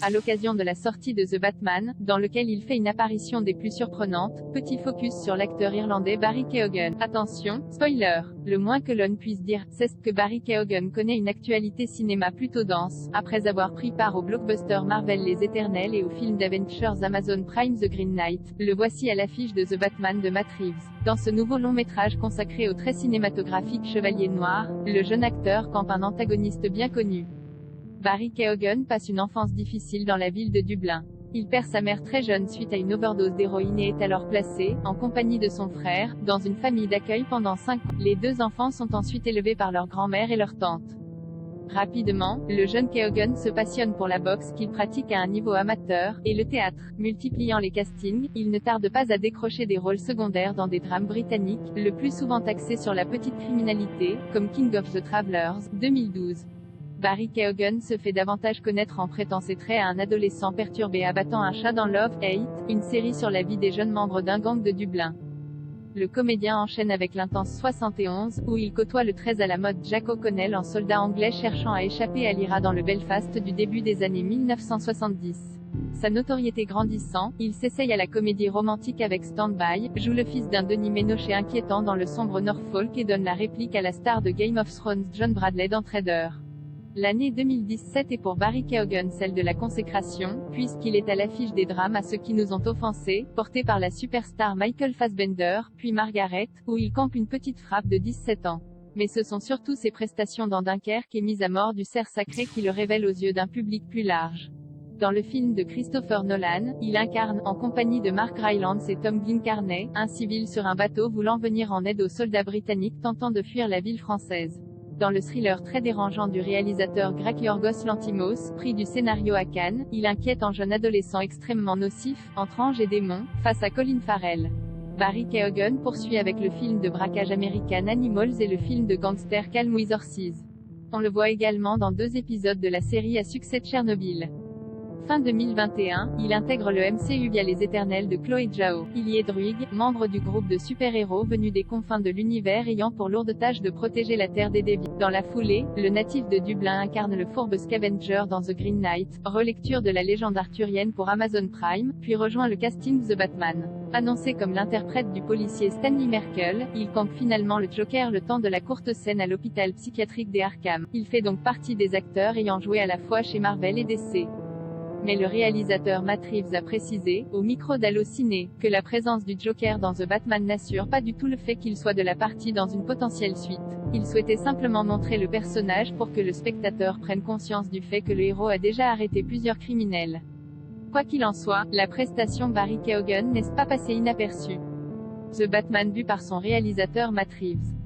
À l'occasion de la sortie de The Batman, dans lequel il fait une apparition des plus surprenantes, petit focus sur l'acteur irlandais Barry Keoghan. Attention, spoiler! Le moins que l'on puisse dire, c'est que Barry Keoghan connaît une actualité cinéma plutôt dense, après avoir pris part au blockbuster Marvel Les Éternels et au film d'Avengers Amazon Prime The Green Knight. Le voici à l'affiche de The Batman de Matt Reeves. Dans ce nouveau long métrage consacré au très cinématographique Chevalier Noir, le jeune acteur campe un antagoniste bien connu. Barry Keoghan passe une enfance difficile dans la ville de Dublin. Il perd sa mère très jeune suite à une overdose d'héroïne et est alors placé, en compagnie de son frère, dans une famille d'accueil pendant 5 ans. Les deux enfants sont ensuite élevés par leur grand-mère et leur tante. Rapidement, le jeune Keoghan se passionne pour la boxe qu'il pratique à un niveau amateur, et le théâtre. Multipliant les castings, il ne tarde pas à décrocher des rôles secondaires dans des drames britanniques, le plus souvent axés sur la petite criminalité, comme King of the Travellers, 2012. Barry Keoghan se fait davantage connaître en prêtant ses traits à un adolescent perturbé abattant un chat dans Love, Hate, une série sur la vie des jeunes membres d'un gang de Dublin. Le comédien enchaîne avec l'Intense 71, où il côtoie le très à la mode Jack O'Connell en soldat anglais cherchant à échapper à l'IRA dans le Belfast du début des années 1970. Sa notoriété grandissant, il s'essaye à la comédie romantique avec Stand By, joue le fils d'un Denis Ménochet inquiétant dans le sombre Norfolk et donne la réplique à la star de Game of Thrones John Bradley dans Trader. L'année 2017 est pour Barry Keoghan celle de la consécration, puisqu'il est à l'affiche des drames à ceux qui nous ont offensés, porté par la superstar Michael Fassbender, puis Margaret, où il campe une petite frappe de 17 ans. Mais ce sont surtout ses prestations dans Dunkerque et Mise à mort du cerf sacré qui le révèlent aux yeux d'un public plus large. Dans le film de Christopher Nolan, il incarne, en compagnie de Mark Rylance et Tom Glencarney, un civil sur un bateau voulant venir en aide aux soldats britanniques tentant de fuir la ville française. Dans le thriller très dérangeant du réalisateur Greg Yorgos Lanthimos, prix du scénario à Cannes, il inquiète un jeune adolescent extrêmement nocif, entre ange et démon, face à Colin Farrell. Barry Keoghan poursuit avec le film de braquage American Animals et le film de gangster Calm with Horses. On le voit également dans 2 épisodes de la série à succès de Tchernobyl. Fin 2021, il intègre le MCU via Les Éternels de Chloé Zhao. Il y est Druig, membre du groupe de super-héros venus des confins de l'univers ayant pour lourde tâche de protéger la Terre des déviants. Dans la foulée, le natif de Dublin incarne le fourbe Scavenger dans The Green Knight, relecture de la légende arthurienne pour Amazon Prime, puis rejoint le casting The Batman. Annoncé comme l'interprète du policier Stanley Merkel, il campe finalement le Joker le temps de la courte scène à l'hôpital psychiatrique des Arkham. Il fait donc partie des acteurs ayant joué à la fois chez Marvel et DC. Mais le réalisateur Matt Reeves a précisé, au micro d'Allociné, que la présence du Joker dans The Batman n'assure pas du tout le fait qu'il soit de la partie dans une potentielle suite. Il souhaitait simplement montrer le personnage pour que le spectateur prenne conscience du fait que le héros a déjà arrêté plusieurs criminels. Quoi qu'il en soit, la prestation Barry Keoghan n'est pas passée inaperçue. The Batman vu par son réalisateur Matt Reeves.